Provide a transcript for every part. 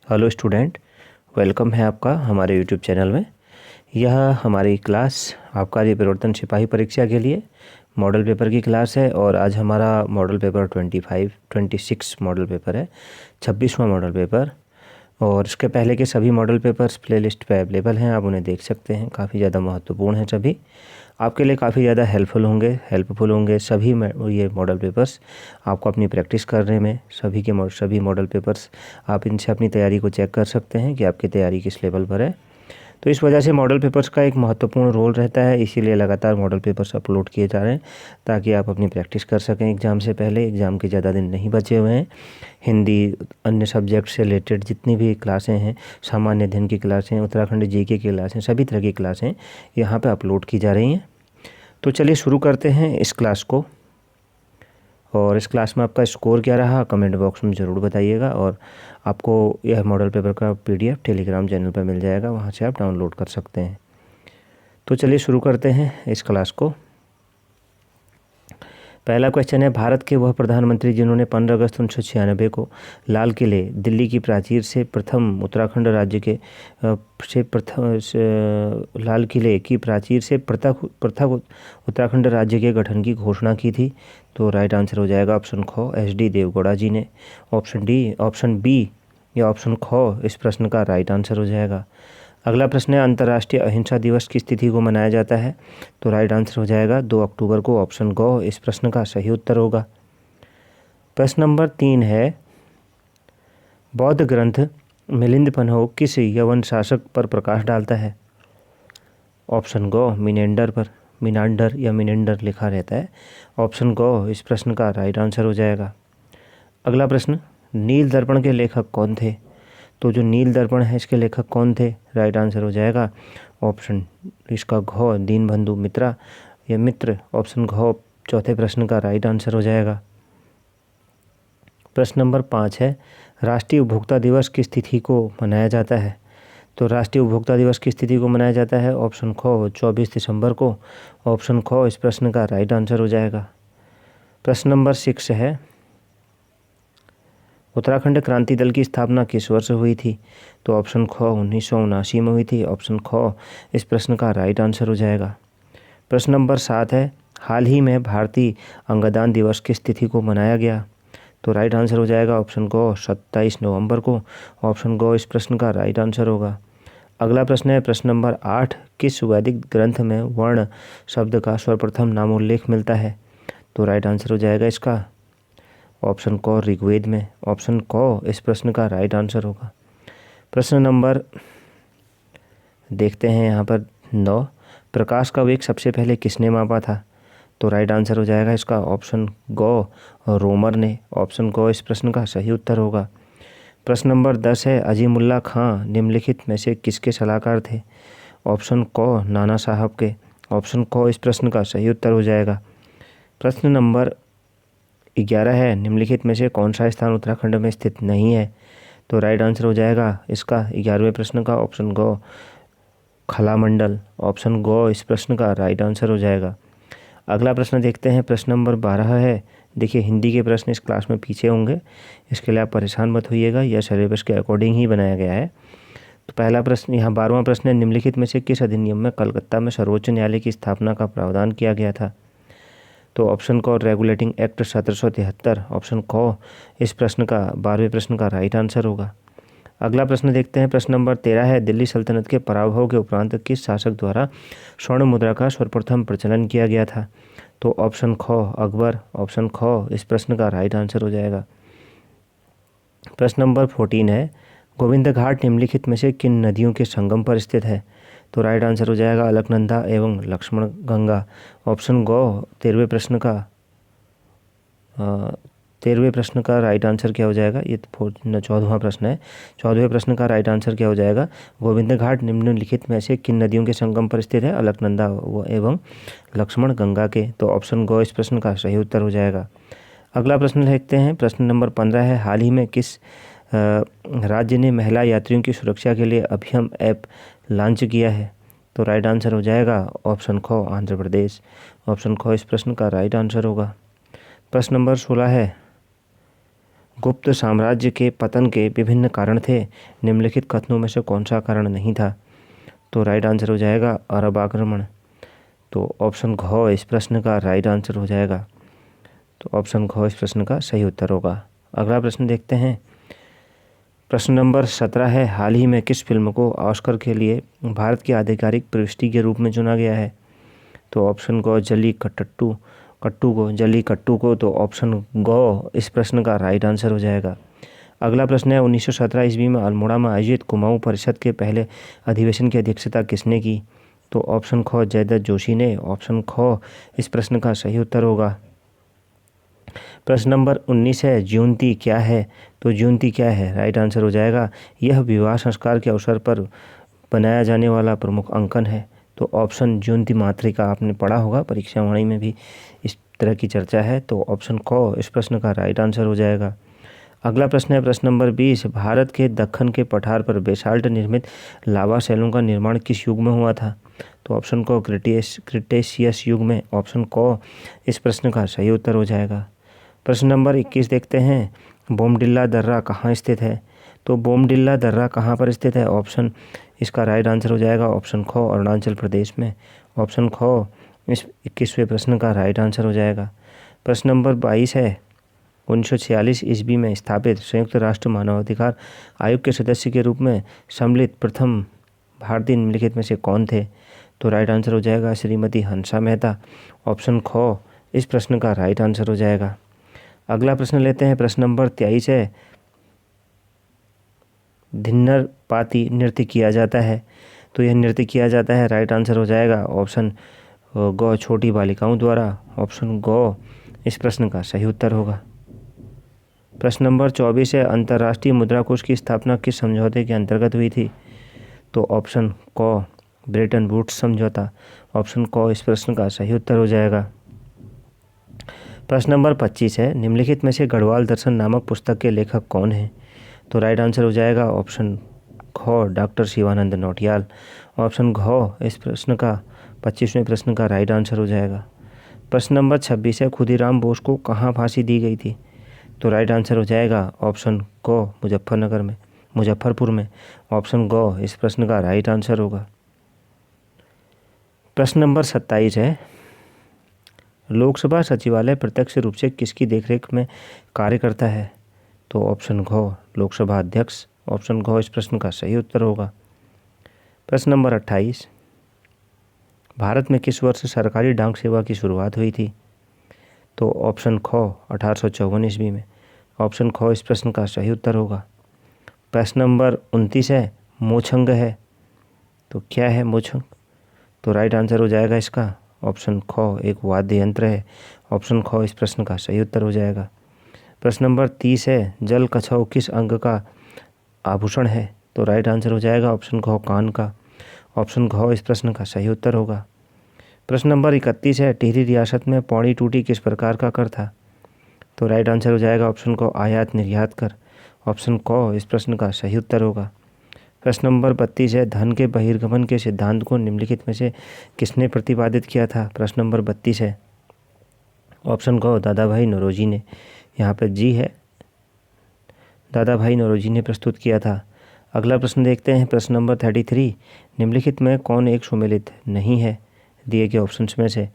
Hello student, welcome है आपका हमारे यूट्यूब चैनल में। यह हमारी क्लास आबकारी परिवर्तन सिपाही परीक्षा के लिए मॉडल पेपर की क्लास है और आज हमारा मॉडल पेपर 26 मॉडल पेपर है, 26वां मॉडल पेपर। और इसके पहले के सभी मॉडल पेपर्स प्लेलिस्ट पे अवेलेबल हैं, आप उन्हें देख सकते हैं। काफ़ी ज़्यादा महत्वपूर्ण हैं, सभी आपके लिए काफ़ी ज़्यादा हेल्पफुल होंगे सभी ये मॉडल पेपर्स आपको अपनी प्रैक्टिस करने में। सभी मॉडल पेपर्स आप इनसे अपनी तैयारी को चेक कर सकते हैं कि आपकी तैयारी किस लेवल पर है। तो इस वजह से मॉडल पेपर्स का एक महत्वपूर्ण रोल रहता है, इसीलिए लगातार मॉडल पेपर्स अपलोड किए जा रहे हैं ताकि आप अपनी प्रैक्टिस कर सकें एग्ज़ाम से पहले। एग्ज़ाम के ज़्यादा दिन नहीं बचे हुए हैं। हिंदी, अन्य सब्जेक्ट से रिलेटेड जितनी भी क्लासें हैं, सामान्य अध्ययन की क्लासें, उत्तराखंड जीके की क्लासें, सभी तरह की क्लासें यहाँ पे अपलोड की जा रही हैं। तो चलिए शुरू करते हैं इस क्लास को। और इस क्लास में आपका स्कोर क्या रहा कमेंट बॉक्स में ज़रूर बताइएगा। और आपको यह मॉडल पेपर का PDF टेलीग्राम चैनल पर मिल जाएगा, वहाँ से आप डाउनलोड कर सकते हैं। तो चलिए शुरू करते हैं इस क्लास को। पहला क्वेश्चन है, भारत के वह प्रधानमंत्री जिन्होंने 15 अगस्त 1996 को लाल किले दिल्ली की प्राचीर से प्रथम उत्तराखंड राज्य के लाल किले की प्राचीर से पृथक उत्तराखंड राज्य के गठन की घोषणा की थी। तो राइट आंसर हो जाएगा ऑप्शन ख, SD देवगौड़ा जी ने। ऑप्शन बी या ऑप्शन ख इस प्रश्न का राइट आंसर हो जाएगा। अगला प्रश्न है, अंतर्राष्ट्रीय अहिंसा दिवस किस तिथि को मनाया जाता है? तो राइट आंसर हो जाएगा 2 अक्टूबर को। ऑप्शन ग इस प्रश्न का सही उत्तर होगा। प्रश्न नंबर 3 है, बौद्ध ग्रंथ मिलिंद पन्हो किस यवन शासक पर प्रकाश डालता है? ऑप्शन ग मिनेंडर पर। मिनांडर या मिनेंडर लिखा रहता है। ऑप्शन ग इस प्रश्न का राइट आंसर हो जाएगा। अगला प्रश्न, नील दर्पण के लेखक कौन थे? तो जो नील दर्पण है इसके लेखक कौन थे? राइट आंसर हो जाएगा ऑप्शन इसका घ दीनबंधु मित्रा या मित्र। ऑप्शन घ चौथे प्रश्न का राइट आंसर हो जाएगा। प्रश्न नंबर 5 है, राष्ट्रीय उपभोक्ता दिवस किस तिथि को मनाया जाता है? तो राष्ट्रीय उपभोक्ता दिवस किस तिथि को मनाया जाता है? ऑप्शन ख 24 दिसंबर को। ऑप्शन ख इस प्रश्न का राइट आंसर हो जाएगा। प्रश्न नंबर 6 है, उत्तराखंड क्रांति दल की स्थापना किस वर्ष हुई थी? तो ऑप्शन ख 1979 में हुई थी। ऑप्शन ख इस प्रश्न का राइट आंसर हो जाएगा। प्रश्न नंबर 7 है, हाल ही में भारतीय अंगदान दिवस किस तिथि को मनाया गया? तो राइट आंसर हो जाएगा ऑप्शन ग 27 नवंबर को। ऑप्शन ग इस प्रश्न का राइट आंसर होगा। अगला प्रश्न है, प्रश्न नंबर 8, किस वैदिक ग्रंथ में वर्ण शब्द का सर्वप्रथम नामोल्लेख मिलता है? तो राइट आंसर हो जाएगा इसका ऑप्शन क ऋग्वेद में। ऑप्शन क इस प्रश्न का राइट आंसर होगा। प्रश्न नंबर देखते हैं यहाँ पर 9, प्रकाश का वेग सबसे पहले किसने मापा था? तो राइट आंसर हो जाएगा इसका ऑप्शन ग रोमर ने। ऑप्शन ग इस प्रश्न का सही उत्तर होगा। प्रश्न नंबर 10 है, अजीमुल्ला खां निम्नलिखित में से किसके सलाहकार थे? ऑप्शन क नाना साहब के। ऑप्शन क इस प्रश्न का सही उत्तर हो जाएगा। प्रश्न नंबर 11 है, निम्नलिखित में से कौन सा स्थान उत्तराखंड में स्थित नहीं है? तो राइट आंसर हो जाएगा इसका 11वें प्रश्न का ऑप्शन ग खला मंडल। ऑप्शन ग इस प्रश्न का राइट आंसर हो जाएगा। अगला प्रश्न देखते हैं, प्रश्न नंबर 12 है। देखिए, हिंदी के प्रश्न इस क्लास में पीछे होंगे, इसके लिए आप परेशान मत होइएगा, यह सिलेबस के अकॉर्डिंग ही बनाया गया है। तो पहला प्रश्न, यहाँ 12वां प्रश्न है, निम्नलिखित में से किस अधिनियम में कलकत्ता में सर्वोच्च न्यायालय की स्थापना का प्रावधान किया गया था? तो ऑप्शन क रेगुलेटिंग एक्ट 1773। ऑप्शन क इस प्रश्न का 12वें प्रश्न का राइट आंसर होगा। अगला प्रश्न देखते हैं, प्रश्न नंबर 13 है, दिल्ली सल्तनत के पराभव के उपरांत किस शासक द्वारा स्वर्ण मुद्रा का सर्वप्रथम प्रचलन किया गया था? तो ऑप्शन ख अकबर। ऑप्शन ख इस प्रश्न का राइट आंसर हो जाएगा। प्रश्न नंबर 14 है, गोविंद घाट निम्नलिखित में से किन नदियों के संगम पर स्थित है? तो राइट आंसर हो जाएगा अलकनंदा एवं लक्ष्मण गंगा। ऑप्शन ग 13वें प्रश्न का राइट आंसर क्या हो जाएगा? ये 14वां प्रश्न है। 14वें प्रश्न का राइट आंसर क्या हो जाएगा? गोविंद घाट निम्नलिखित में से किन नदियों के संगम पर स्थित है? अलकनंदा एवं लक्ष्मण गंगा के। तो ऑप्शन ग इस प्रश्न का सही उत्तर हो जाएगा। अगला प्रश्न देखते हैं, प्रश्न नंबर 15 है, हाल ही में किस राज्य ने महिला यात्रियों की सुरक्षा के लिए अभियम ऐप लॉन्च किया है? तो राइट आंसर हो जाएगा ऑप्शन ख आंध्र प्रदेश। ऑप्शन ख इस प्रश्न का राइट आंसर होगा। प्रश्न नंबर 16 है, गुप्त साम्राज्य के पतन के विभिन्न कारण थे, निम्नलिखित कथनों में से कौन सा कारण नहीं था? तो राइट आंसर हो जाएगा अरब आक्रमण। तो ऑप्शन घ इस प्रश्न का राइट आंसर हो जाएगा। तो ऑप्शन घ इस प्रश्न का सही उत्तर होगा। अगला प्रश्न देखते हैं। प्रश्न नंबर 17 है, हाल ही में किस फिल्म को ऑस्कर के लिए भारत की आधिकारिक प्रविष्टि के रूप में चुना गया है? तो ऑप्शन ग जली कट्टू को। तो ऑप्शन ग इस प्रश्न का राइट आंसर हो जाएगा। अगला प्रश्न है, 1917 ईस्वी में अल्मोड़ा में आयोजित कुमाऊं परिषद के पहले अधिवेशन की अध्यक्षता किसने की? तो ऑप्शन ख जयदत्त जोशी ने। ऑप्शन ख इस प्रश्न का सही उत्तर होगा। प्रश्न नंबर 19 है, ज्यूंती क्या है? तो ज्यूंती क्या है? राइट आंसर हो जाएगा, यह विवाह संस्कार के अवसर पर बनाया जाने वाला प्रमुख अंकन है। तो ऑप्शन ज्यूंती मातृका आपने पढ़ा होगा, परीक्षा वाणी में भी इस तरह की चर्चा है। तो ऑप्शन क इस प्रश्न का राइट आंसर हो जाएगा। अगला प्रश्न है, प्रश्न नंबर 20, भारत के दक्कन के पठार पर बेसाल्ट निर्मित लावा शैलों का निर्माण किस युग में हुआ था? तो ऑप्शन क क्रिटेशियस युग में। ऑप्शन क इस प्रश्न का सही उत्तर हो जाएगा। प्रश्न नंबर 21 देखते हैं, बोमडिल्ला दर्रा कहाँ स्थित है? तो बोमडिल्ला दर्रा कहाँ पर स्थित है? ऑप्शन इसका राइट आंसर हो जाएगा ऑप्शन ख अरुणाचल प्रदेश में। ऑप्शन ख इस 21वें प्रश्न का राइट आंसर हो जाएगा। प्रश्न नंबर 22 है, 1946 ईस्वी में स्थापित संयुक्त राष्ट्र मानवाधिकार आयोग के सदस्य के रूप में सम्मिलित प्रथम भारतीय निम्नलिखित में से कौन थे? तो राइट आंसर हो जाएगा श्रीमती हंसा मेहता। ऑप्शन ख इस प्रश्न का राइट आंसर हो जाएगा। अगला प्रश्न लेते हैं। प्रश्न नंबर 23 है, धिन्नर पाती नृत्य किया जाता है। तो यह नृत्य किया जाता है, राइट आंसर हो जाएगा ऑप्शन ग छोटी बालिकाओं द्वारा। ऑप्शन ग इस प्रश्न का सही उत्तर होगा। प्रश्न नंबर 24 है, अंतर्राष्ट्रीय मुद्रा कोष की स्थापना किस समझौते के अंतर्गत हुई थी? तो ऑप्शन क ब्रेटन वुड्स समझौता। ऑप्शन क इस प्रश्न का सही उत्तर हो जाएगा। प्रश्न नंबर 25 है, निम्नलिखित में से गढ़वाल दर्शन नामक पुस्तक के लेखक कौन हैं? तो राइट आंसर हो जाएगा ऑप्शन ख डॉक्टर शिवानंद नौटियाल। ऑप्शन घ इस प्रश्न का 25वें प्रश्न का राइट आंसर हो जाएगा। प्रश्न नंबर 26 है, खुदीराम बोस को कहाँ फांसी दी गई थी? तो राइट आंसर हो जाएगा ऑप्शन क मुजफ्फरपुर में। ऑप्शन ग इस प्रश्न का राइट आंसर होगा। प्रश्न नंबर 27 है, लोकसभा सचिवालय प्रत्यक्ष रूप से किसकी देखरेख में कार्य करता है? तो ऑप्शन घ लोकसभा अध्यक्ष। ऑप्शन घ इस प्रश्न का सही उत्तर होगा। प्रश्न नंबर 28, भारत में किस वर्ष सरकारी डाक सेवा की शुरुआत हुई थी? तो ऑप्शन ख 1854 ईस्वी में। ऑप्शन ख इस प्रश्न का सही उत्तर होगा। प्रश्न नंबर 29 है, मोछंग है। तो क्या है मोछंग? तो राइट आंसर हो जाएगा इसका ऑप्शन ख एक वाद्य यंत्र है। ऑप्शन ख इस प्रश्न का सही उत्तर हो जाएगा। प्रश्न नंबर 30 है, जल कछाव किस अंग का आभूषण है? तो राइट आंसर हो जाएगा ऑप्शन घ कान का। ऑप्शन घ इस प्रश्न का सही उत्तर होगा। प्रश्न नंबर 31 है, टिहरी रियासत में पौड़ी टूटी किस प्रकार का कर था? तो राइट आंसर हो जाएगा ऑप्शन क आयात निर्यात कर। ऑप्शन क इस प्रश्न का सही उत्तर होगा। प्रश्न नंबर 32 है, धन के बहिर्गमन के सिद्धांत को निम्नलिखित में से किसने प्रतिपादित किया था? प्रश्न नंबर 32 है, ऑप्शन क दादा भाई नौरोजी ने। यहाँ पर जी है, दादा भाई नौरोजी ने प्रस्तुत किया था। अगला प्रश्न देखते हैं। प्रश्न नंबर 33, निम्नलिखित में कौन एक सुमेलित नहीं है दिए गए ऑप्शंस में से?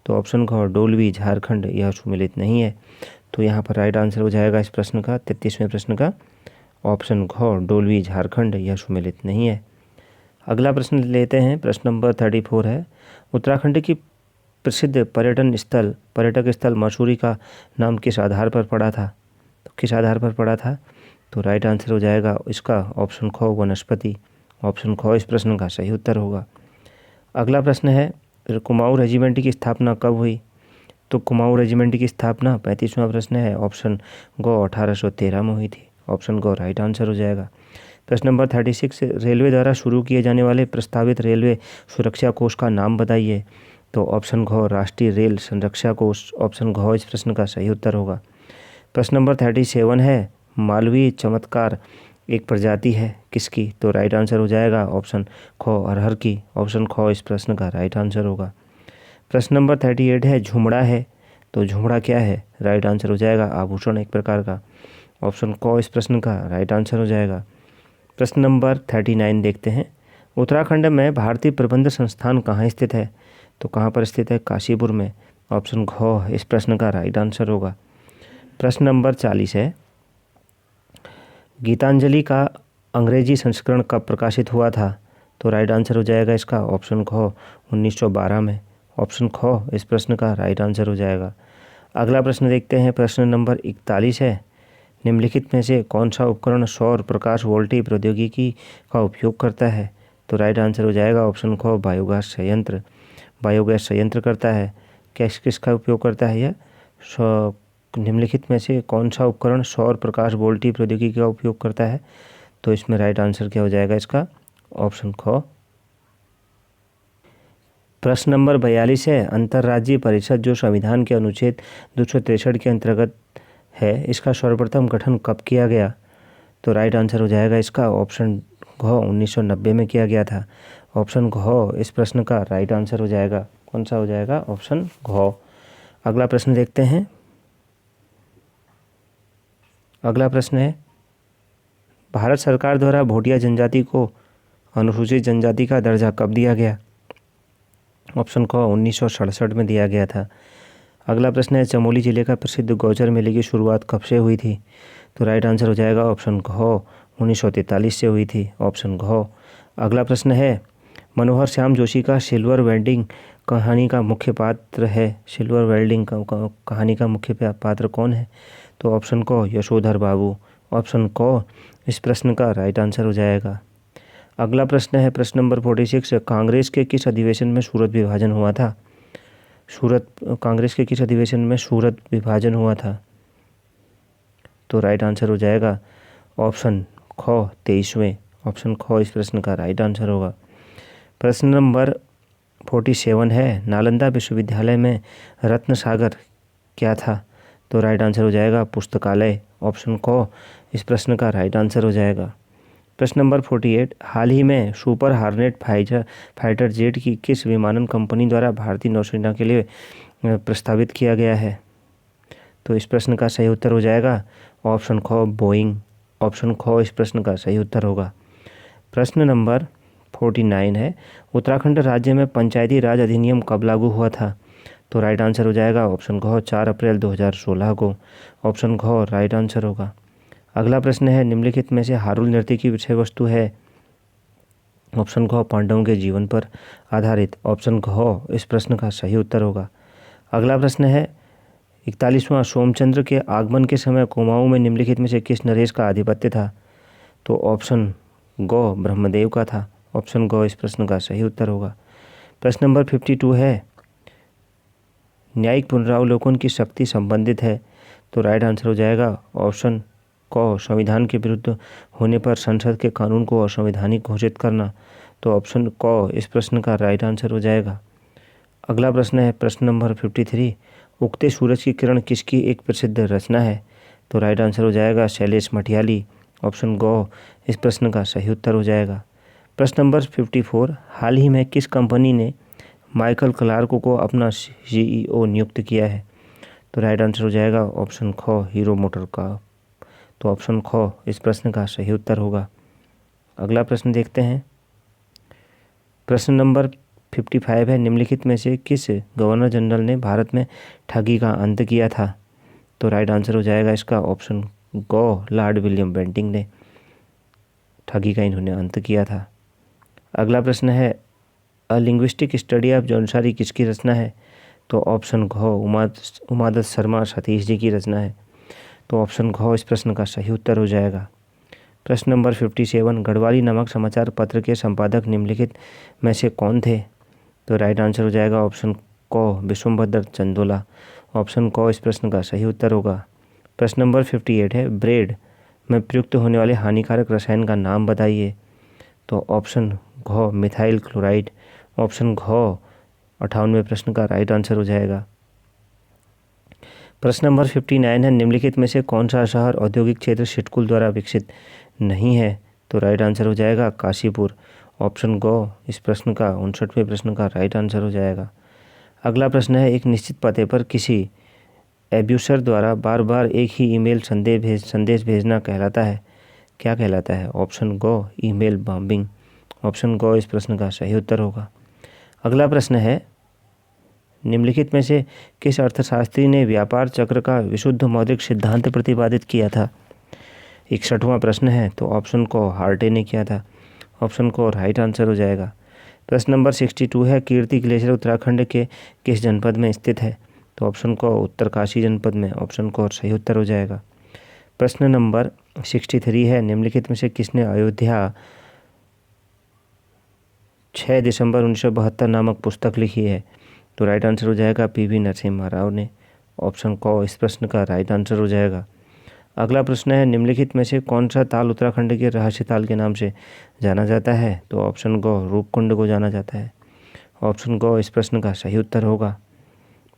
तो ऑप्शन ख डोलवी झारखंड यह सुमेलित नहीं है। तो यहाँ पर राइट आंसर हो जाएगा इस प्रश्न का 33वें प्रश्न का ऑप्शन घ डोलवी झारखंड यह सुमेलित नहीं है। अगला प्रश्न लेते हैं। प्रश्न नंबर 34 है, उत्तराखंड की प्रसिद्ध पर्यटक स्थल मसूरी का नाम किस आधार पर पड़ा था? तो किस आधार पर पड़ा था? तो राइट आंसर हो जाएगा इसका ऑप्शन ख वनस्पति। ऑप्शन ख इस प्रश्न का सही उत्तर होगा। अगला प्रश्न है, कुमाऊं रेजिमेंट की स्थापना कब हुई? तो कुमाऊं रेजिमेंट की स्थापना 35वां प्रश्न है, ऑप्शन ग 1813 में हुई थी। ऑप्शन ग राइट आंसर हो जाएगा। प्रश्न नंबर 36, रेलवे द्वारा शुरू किए जाने वाले प्रस्तावित रेलवे सुरक्षा कोष का नाम बताइए। तो ऑप्शन घ राष्ट्रीय रेल संरक्षा कोष। ऑप्शन घ इस प्रश्न का सही उत्तर होगा। प्रश्न नंबर 37 है, मालवीय चमत्कार एक प्रजाति है किसकी? तो राइट आंसर हो जाएगा ऑप्शन ख अरहर की। ऑप्शन ख इस प्रश्न का राइट आंसर होगा। प्रश्न नंबर 38 है, झुमड़ा है। तो झुमड़ा क्या है? राइट आंसर हो जाएगा आभूषण एक प्रकार का। ऑप्शन क इस प्रश्न का राइट आंसर हो जाएगा। प्रश्न नंबर 39 देखते हैं। उत्तराखंड में भारतीय प्रबंध संस्थान कहाँ स्थित है? तो कहाँ पर स्थित है? काशीपुर में। ऑप्शन घ इस प्रश्न का राइट आंसर होगा। प्रश्न नंबर 40 है, गीतांजलि का अंग्रेजी संस्करण कब प्रकाशित हुआ था? तो राइट आंसर हो जाएगा इसका ऑप्शन ख 1912 में। ऑप्शन ख इस प्रश्न का राइट आंसर हो जाएगा। अगला प्रश्न देखते हैं। प्रश्न नंबर 41 है, निम्नलिखित में से कौन सा उपकरण सौर प्रकाश वोल्टेज प्रौद्योगिकी का उपयोग करता है? तो राइट आंसर हो जाएगा ऑप्शन ख बायोगैस संयंत्र। बायोगैस संयंत्र करता है। किसका उपयोग करता है यह? निम्नलिखित में से कौन सा उपकरण सौर प्रकाश वोल्टेज प्रौद्योगिकी का उपयोग करता है? तो इसमें राइट आंसर क्या हो जाएगा इसका? ऑप्शन ख। प्रश्न नंबर 42 है, अंतर्राज्यीय परिषद जो संविधान के अनुच्छेद 263 के अंतर्गत है, इसका सर्वप्रथम गठन कब किया गया? तो राइट आंसर हो जाएगा इसका ऑप्शन घ 1990 में किया गया था। ऑप्शन घ इस प्रश्न का राइट आंसर हो जाएगा। कौन सा हो जाएगा? ऑप्शन घ। अगला प्रश्न देखते हैं। अगला प्रश्न है, भारत सरकार द्वारा भोटिया जनजाति को अनुसूचित जनजाति का दर्जा कब दिया गया? ऑप्शन क 1967 में दिया गया था। अगला प्रश्न है, चमोली जिले का प्रसिद्ध गौचर मेले की शुरुआत कब से हुई थी? तो राइट आंसर हो जाएगा ऑप्शन घ 1943 से हुई थी। ऑप्शन घ। अगला प्रश्न है, मनोहर श्याम जोशी का सिल्वर वेल्डिंग कहानी का मुख्य पात्र है। सिल्वर वेल्डिंग कहानी का मुख्य पात्र कौन है? तो ऑप्शन क यशोधर बाबू। ऑप्शन क इस प्रश्न का राइट आंसर हो जाएगा। अगला प्रश्न है प्रश्न नंबर 46, कांग्रेस के किस अधिवेशन में सूरत विभाजन हुआ था? कांग्रेस के किस अधिवेशन में सूरत विभाजन हुआ था? तो राइट आंसर हो जाएगा ऑप्शन ख 23वें। ऑप्शन ख इस प्रश्न का राइट आंसर होगा। प्रश्न नंबर 47 है, नालंदा विश्वविद्यालय में रत्न सागर क्या था? तो राइट आंसर हो जाएगा पुस्तकालय। ऑप्शन क इस प्रश्न का राइट आंसर हो जाएगा। प्रश्न नंबर 48, हाल ही में सुपर हार्नेट फाइटर जेट की किस विमानन कंपनी द्वारा भारतीय नौसेना के लिए प्रस्तावित किया गया है? तो इस प्रश्न का सही उत्तर हो जाएगा ऑप्शन ख बोइंग। ऑप्शन ख इस प्रश्न का सही उत्तर होगा। प्रश्न नंबर 49 है, उत्तराखंड राज्य में पंचायती राज अधिनियम कब लागू हुआ था? तो राइट आंसर हो जाएगा ऑप्शन घ 4 अप्रैल 2016 को। ऑप्शन घ राइट आंसर होगा। अगला प्रश्न है, निम्नलिखित में से हारुल नृत्य की विषय वस्तु है? ऑप्शन घ पांडवों के जीवन पर आधारित। ऑप्शन घ इस प्रश्न का सही उत्तर होगा। अगला प्रश्न है, 41वां सोमचंद्र के आगमन के समय कुमाऊं में निम्नलिखित में से किस नरेश का आधिपत्य था? तो ऑप्शन ग ब्रह्मदेव का था। ऑप्शन ग इस प्रश्न का सही उत्तर होगा। प्रश्न नंबर 52 है, न्यायिक पुनरावलोकन की शक्ति संबंधित है। तो राइट आंसर हो जाएगा ऑप्शन क संविधान के विरुद्ध होने पर संसद के कानून को असंवैधानिक घोषित करना। तो ऑप्शन क इस प्रश्न का राइट आंसर हो जाएगा। अगला प्रश्न है प्रश्न नंबर 53, उगते सूरज की किरण किसकी एक प्रसिद्ध रचना है? तो राइट आंसर हो जाएगा शैलेश मटियाली। ऑप्शन ग इस प्रश्न का सही उत्तर हो जाएगा। प्रश्न नंबर 54, हाल ही में किस कंपनी ने माइकल क्लार्क को अपना CEO नियुक्त किया है? तो राइट आंसर हो जाएगा ऑप्शन ख हीरो मोटर का। तो ऑप्शन ख इस प्रश्न का सही उत्तर होगा। अगला प्रश्न देखते हैं। प्रश्न नंबर 55 है, निम्नलिखित में से किस गवर्नर जनरल ने भारत में ठगी का अंत किया था? तो राइट आंसर हो जाएगा इसका ऑप्शन ग लॉर्ड विलियम बेंटिंक ने ठगी का इन्होंने अंत किया था। अगला प्रश्न है, अ लिंग्विस्टिक स्टडी ऑफ जौनसारी किसकी रचना है? तो ऑप्शन घ उमादत्त शर्मा सतीश जी की रचना है। तो ऑप्शन घ इस प्रश्न का सही उत्तर हो जाएगा। प्रश्न नंबर 57, गढ़वाली नामक समाचार पत्र के संपादक निम्नलिखित में से कौन थे? तो राइट आंसर हो जाएगा ऑप्शन क विश्वम्भर चंदोला। ऑप्शन क इस प्रश्न का सही उत्तर होगा। प्रश्न नंबर 58 है, ब्रेड में प्रयुक्त होने वाले हानिकारक रसायन का नाम बताइए। तो ऑप्शन घ मिथाइल क्लोराइड। ऑप्शन घ 58वें प्रश्न का राइट आंसर हो जाएगा। प्रश्न नंबर 59 है, निम्नलिखित में से कौन सा शहर औद्योगिक क्षेत्र सिडकुल द्वारा विकसित नहीं है? तो राइट आंसर हो जाएगा काशीपुर। ऑप्शन ग इस प्रश्न का 59वें प्रश्न का राइट आंसर हो जाएगा। अगला प्रश्न है, एक निश्चित पते पर किसी एब्यूसर द्वारा बार बार एक ही ईमेल संदेश भेजना कहलाता है, क्या कहलाता है? Option go, email bombing. Option go इस प्रश्न का सही उत्तर होगा। अगला प्रश्न है, निम्नलिखित में से किस अर्थशास्त्री ने व्यापार चक्र का विशुद्ध मौद्रिक सिद्धांत प्रतिपादित किया था? 61वां प्रश्न है, तो ऑप्शन को हार्टे ने किया था। ऑप्शन को राइट आंसर हो जाएगा। प्रश्न नंबर 62 है, कीर्ति ग्लेशियर उत्तराखंड के किस जनपद में स्थित है? तो ऑप्शन को उत्तरकाशी जनपद में। ऑप्शन को सही उत्तर हो जाएगा। प्रश्न नंबर 63 है, निम्नलिखित में से किसने अयोध्या 6 दिसंबर 1972 नामक पुस्तक लिखी है? तो राइट आंसर हो जाएगा पीवी नरसिम्हा राव ने। ऑप्शन को इस प्रश्न का राइट आंसर हो जाएगा। अगला प्रश्न है, निम्नलिखित में से कौन सा ताल उत्तराखंड के रहस्य ताल के नाम से जाना जाता है? तो ऑप्शन गो, रूपकुंड को जाना जाता है। ऑप्शन गो इस प्रश्न का सही उत्तर होगा।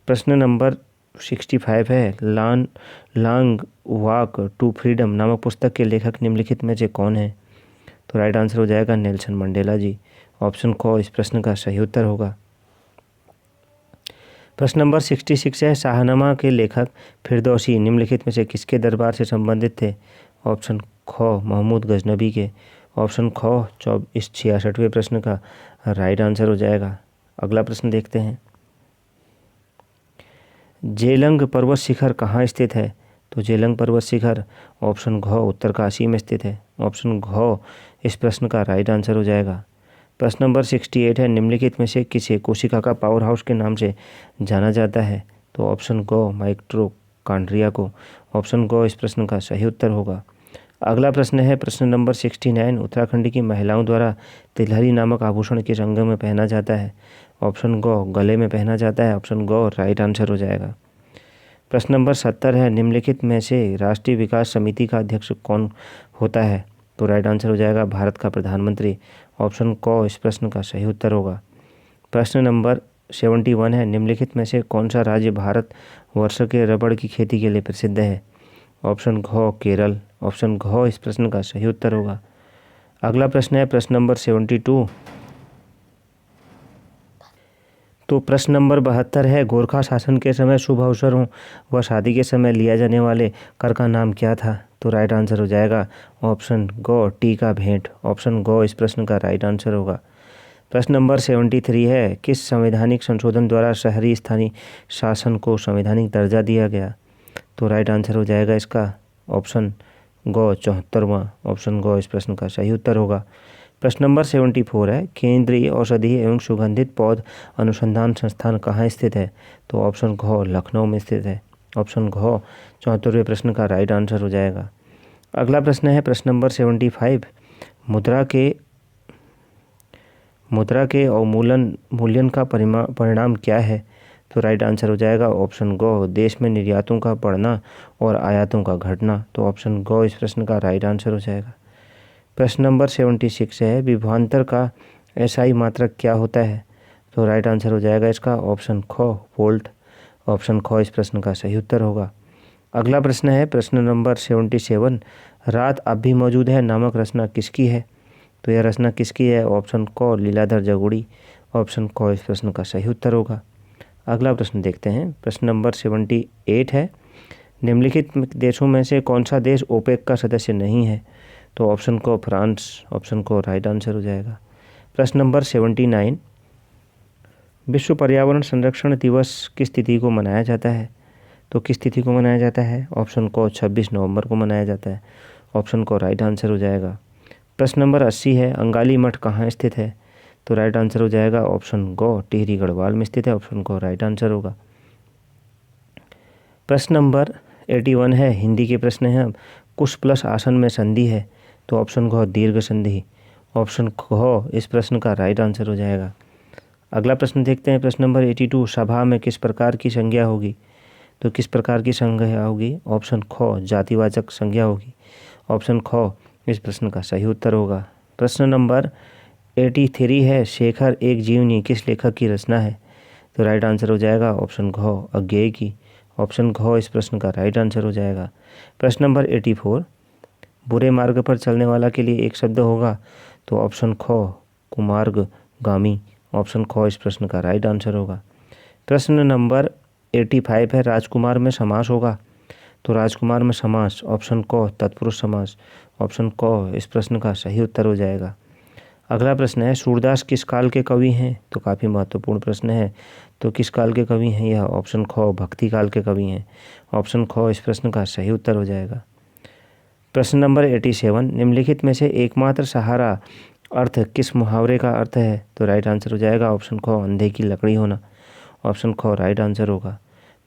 प्रश्न नंबर 65 है, लॉन्ग वॉक टू फ्रीडम नामक पुस्तक के लेखक निम्नलिखित में से कौन है? तो राइट आंसर हो जाएगा नेल्सन मंडेला जी। ऑप्शन को इस प्रश्न का सही उत्तर होगा। प्रश्न नंबर 66 है, शाहनामा के लेखक फिरदौसी निम्नलिखित में से किसके दरबार से संबंधित थे? ऑप्शन खो, महमूद गजनबी के। ऑप्शन खो इस 66वें प्रश्न का राइट आंसर हो जाएगा। अगला प्रश्न देखते हैं, जेलंग पर्वत शिखर कहाँ स्थित है? तो जेलंग पर्वत शिखर ऑप्शन घ उत्तरकाशी में स्थित है। ऑप्शन घ इस प्रश्न का राइट आंसर हो जाएगा। प्रश्न नंबर 68 है, निम्नलिखित में से किसे कोशिका का पावर हाउस के नाम से जाना जाता है? तो ऑप्शन गो, माइटोकॉन्ड्रिया को। ऑप्शन गो इस प्रश्न का सही उत्तर होगा। अगला प्रश्न है, प्रश्न नंबर 69, उत्तराखंड की महिलाओं द्वारा तिलहरी नामक आभूषण किस अंग में पहना जाता है? ऑप्शन गो, गले में पहना जाता है। ऑप्शन गो राइट आंसर हो जाएगा। प्रश्न नंबर 70 है, निम्नलिखित में से राष्ट्रीय विकास समिति का अध्यक्ष कौन होता है? तो राइट आंसर हो जाएगा भारत का प्रधानमंत्री। ऑप्शन को इस प्रश्न का सही उत्तर होगा। प्रश्न नंबर 71 है, निम्नलिखित में से कौन सा राज्य भारत वर्ष के रबड़ की खेती के लिए प्रसिद्ध है? ऑप्शन घ केरल। ऑप्शन घ इस प्रश्न का सही उत्तर होगा। अगला प्रश्न है प्रश्न नंबर 72। तो प्रश्न नंबर 72 है, गोरखा शासन के समय शुभ अवसरों व शादी के समय लिया जाने वाले कर का नाम क्या था? तो राइट आंसर हो जाएगा ऑप्शन गो, टीका भेंट। ऑप्शन गो इस प्रश्न का राइट आंसर होगा। प्रश्न नंबर 73 है, किस संवैधानिक संशोधन द्वारा शहरी स्थानीय शासन को संवैधानिक दर्जा दिया गया? तो राइट आंसर हो जाएगा इसका ऑप्शन गो, 74वां। ऑप्शन गो इस प्रश्न का सही उत्तर होगा। प्रश्न नंबर 74 है, केंद्रीय औषधीय एवं सुगंधित पौध अनुसंधान संस्थान कहाँ स्थित है? तो ऑप्शन घ लखनऊ में स्थित है। ऑप्शन घ 74वें प्रश्न का राइट आंसर हो जाएगा। अगला प्रश्न है प्रश्न नंबर 75, मुद्रा के अवमूल्यन मूल्यन का परिणाम क्या है? तो राइट आंसर हो जाएगा ऑप्शन गो, देश में निर्यातों का बढ़ना और आयातों का घटना। तो ऑप्शन गो इस प्रश्न का राइट आंसर हो जाएगा। प्रश्न नंबर 76 है, विभवांतर का एसआई मात्रक क्या होता है? तो राइट आंसर हो जाएगा इसका ऑप्शन ख वोल्ट। ऑप्शन ख इस प्रश्न का सही उत्तर होगा। अगला प्रश्न है प्रश्न नंबर 77, रात अब भी मौजूद है नामक रचना किसकी है? तो यह रचना किसकी है? ऑप्शन क लीलाधर जगुड़ी। ऑप्शन क इस प्रश्न का सही उत्तर होगा। अगला प्रश्न देखते हैं, प्रश्न नंबर 78 है, निम्नलिखित देशों में से कौन सा देश ओपेक का सदस्य नहीं है? तो ऑप्शन को फ्रांस। ऑप्शन को राइट आंसर हो जाएगा। प्रश्न नंबर 79, विश्व पर्यावरण संरक्षण दिवस किस तिथि को मनाया जाता है? तो किस तिथि को मनाया जाता है? ऑप्शन को 26 नवंबर को मनाया जाता है। ऑप्शन को राइट आंसर हो जाएगा। प्रश्न नंबर 80 है, अंगाली मठ कहाँ स्थित है? तो राइट आंसर हो जाएगा ऑप्शन गो, टिहरी गढ़वाल में स्थित है। ऑप्शन को राइट आंसर होगा। प्रश्न नंबर 81 है, हिंदी के प्रश्न हैं, कुश प्लस आसन में संधि है? तो ऑप्शन घ दीर्घ संधि। ऑप्शन घ इस प्रश्न का राइट आंसर हो जाएगा। अगला प्रश्न देखते हैं, प्रश्न नंबर 82, सभा में किस प्रकार की संज्ञा होगी? तो किस प्रकार की संज्ञा होगी? ऑप्शन ख जातिवाचक संज्ञा होगी। ऑप्शन ख इस प्रश्न का सही उत्तर होगा। प्रश्न नंबर 83 है, शेखर एक जीवनी किस लेखक की रचना है? तो राइट आंसर हो जाएगा ऑप्शन घ अज्ञेय की। ऑप्शन घ इस प्रश्न का राइट आंसर हो जाएगा। प्रश्न नंबर 84, बुरे मार्ग पर चलने वाला के लिए एक शब्द होगा? तो ऑप्शन ख कुमार्गगामी। ऑप्शन ख इस प्रश्न का राइट आंसर होगा। प्रश्न नंबर 85 है राजकुमार में समास होगा, तो राजकुमार में समास ऑप्शन क तत्पुरुष समास, ऑप्शन क इस प्रश्न का सही उत्तर हो जाएगा। अगला प्रश्न है सूरदास किस काल के कवि हैं, तो काफ़ी महत्वपूर्ण प्रश्न है। तो किस काल के कवि हैं यह, ऑप्शन ख भक्ति काल के कवि हैं, ऑप्शन ख इस प्रश्न का सही उत्तर हो जाएगा। प्रश्न नंबर 87, निम्नलिखित में से एकमात्र सहारा अर्थ किस मुहावरे का अर्थ है, तो राइट आंसर हो जाएगा ऑप्शन ख अंधे की लकड़ी होना, ऑप्शन ख राइट आंसर होगा।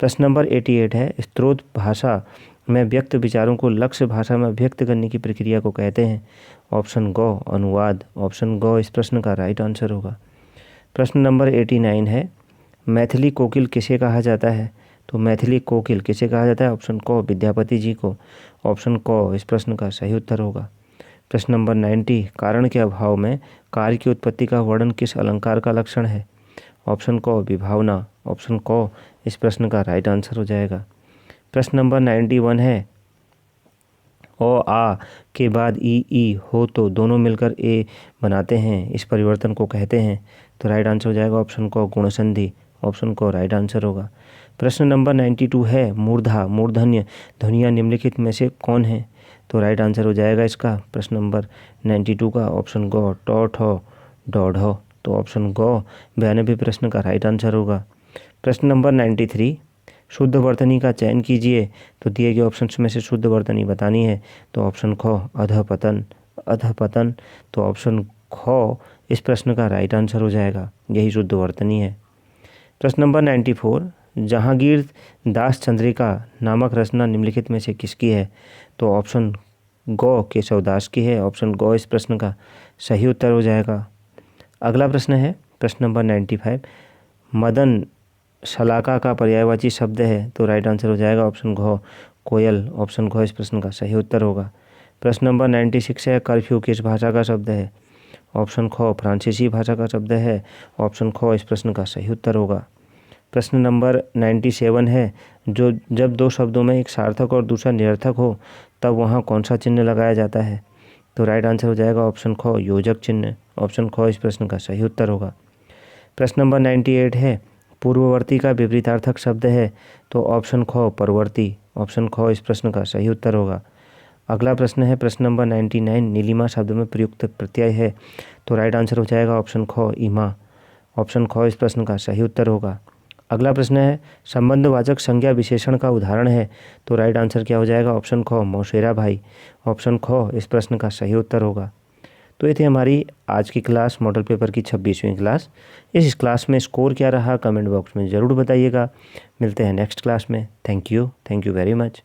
प्रश्न नंबर 88 है स्त्रोत भाषा में व्यक्त विचारों को लक्ष्य भाषा में व्यक्त करने की प्रक्रिया को कहते हैं, ऑप्शन ग अनुवाद, ऑप्शन ग इस प्रश्न का राइट आंसर होगा। प्रश्न नंबर 89 है मैथिली कोकिल किसे कहा जाता है, तो मैथिली कोकिल किसे कहा जाता है, ऑप्शन क विद्यापति जी को, ऑप्शन क इस प्रश्न का सही उत्तर होगा। प्रश्न नंबर 90, कारण के अभाव में कार्य की उत्पत्ति का वर्णन किस अलंकार का लक्षण है, ऑप्शन क विभावना, ऑप्शन क इस प्रश्न का राइट आंसर हो जाएगा। प्रश्न नंबर 91 है ओ आ के बाद ई हो तो दोनों मिलकर ए बनाते हैं, इस परिवर्तन को कहते हैं, तो राइट आंसर हो जाएगा ऑप्शन क गुण संधि, ऑप्शन क राइट आंसर होगा। प्रश्न नंबर 92 है मूर्धा मूर्धन्य ध्वनियाँ निम्नलिखित में से कौन है, तो राइट आंसर हो जाएगा इसका प्रश्न नंबर 92 का ऑप्शन ग ट ठ ड ढ, तो ऑप्शन ग 92 प्रश्न का राइट आंसर होगा। प्रश्न नंबर 93, शुद्ध वर्तनी का चयन कीजिए, तो दिए गए ऑप्शंस में से शुद्ध वर्तनी बतानी है, तो ऑप्शन ख अधपतन अधपतन, तो ऑप्शन ख इस प्रश्न का राइट आंसर हो जाएगा, यही शुद्ध वर्तनी है। प्रश्न नंबर 94, जहांगीर दास चंद्रिका नामक रचना निम्नलिखित में से किसकी है, तो ऑप्शन ग केशवदास की है, ऑप्शन ग इस प्रश्न का सही उत्तर हो जाएगा। अगला प्रश्न है प्रश्न नंबर 95, मदन शलाका का पर्यायवाची शब्द है, तो राइट आंसर हो जाएगा ऑप्शन घ कोयल, ऑप्शन घ इस प्रश्न का सही उत्तर होगा। प्रश्न नंबर 96 है कर्फ्यू किस भाषा का शब्द है, ऑप्शन ख फ्रांसीसी भाषा का शब्द है, ऑप्शन ख इस प्रश्न का सही उत्तर होगा। प्रश्न नंबर 97 है जब दो शब्दों में एक सार्थक और दूसरा निरर्थक हो तब वहाँ कौन सा चिन्ह लगाया जाता है, तो राइट आंसर हो जाएगा ऑप्शन ख योजक चिन्ह, ऑप्शन ख इस प्रश्न का सही उत्तर होगा। प्रश्न नंबर 98 है पूर्ववर्ती का विपरीतार्थक शब्द है, तो ऑप्शन ख परवर्ती, ऑप्शन ख इस प्रश्न का सही उत्तर होगा। अगला प्रश्न है प्रश्न नंबर 99, नीलिमा शब्द में प्रयुक्त प्रत्यय है, तो राइट आंसर हो जाएगा ऑप्शन ख इमा, ऑप्शन ख इस प्रश्न का सही उत्तर होगा। अगला प्रश्न है संबंधवाचक संज्ञा विशेषण का उदाहरण है, तो राइट आंसर क्या हो जाएगा ऑप्शन ख मौसेरा भाई, ऑप्शन ख इस प्रश्न का सही उत्तर होगा। तो ये थी हमारी आज की क्लास मॉडल पेपर की 26वीं क्लास। इस क्लास में स्कोर क्या रहा कमेंट बॉक्स में ज़रूर बताइएगा। मिलते हैं नेक्स्ट क्लास में। Thank you very much.